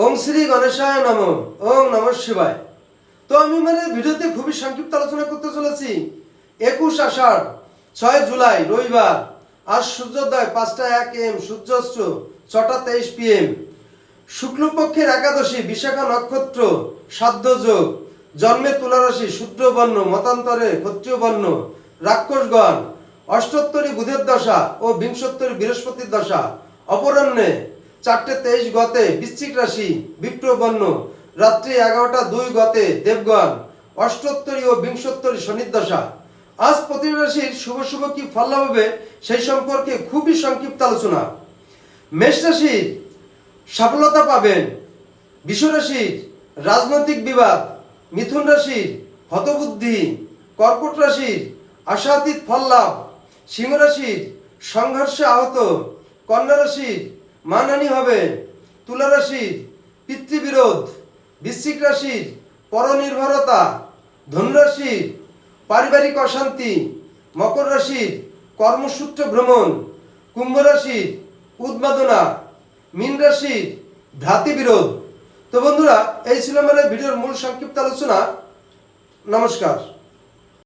ওম শ্রী গণেশায় নম। ওম নম শিবায়। তো আমি ভিডিওতে খুবই সংক্ষিপ্ত আলোচনা করতে চলেছি 21 আষাঢ় 6 জুলাই রবিবার। আজ সূর্যোদয় 5:01 AM, সূর্যাস্ত 6:23 PM। শুক্লপক্ষের একাদশী, বিশাখা নক্ষত্র, সাধ্য যোগ, জন্মে তুলা রাশি, শূদ্র বর্ণ, মতান্তরে ক্ষত্রিয় বর্ণ, রাক্ষসগণ, অষ্টোত্তরী বুধের দশা ও বিংশোত্তরী বৃহস্পতির দশা, অপরাহ্নে 4:23 গতে বৃশ্চিক রাশি, বিপ্র বর্ণ, রাত্রি 11:02 গতে দেবগণ, অষ্টোত্তরী ও বিংশোত্তরী শনির দশা। আজ প্রতি রাশির শুভ শুভ কি ফল লাভ হবে সেই সম্পর্কে খুবই সংক্ষিপ্ত আলোচনা। মেষ রাশির সফলতা পাবেন, বৃষ রাশির রাজনৈতিক বিবাদ, মিথুন রাশির হতবুদ্ধি, কর্কট রাশির আশাতীত ফল লাভ, সিংহ রাশির সংঘর্ষে আহত, কন্যা রাশির মানহানি হবে, তুলা রাশির পিতৃবিরোধ, বৃশ্চিক রাশির পরনির্ভরতা, ধনু রাশির পারিবারিক অশান্তি, মকর রাশির কর্মসূত্রে ভ্রমণ, কুম্ভ রাশির উন্মাদনা, মীন রাশির ভ্রাতৃবিরোধ। তো বন্ধুরা, এই ছিল আমার ভিডিওর মূল সংক্ষিপ্ত আলোচনা। নমস্কার।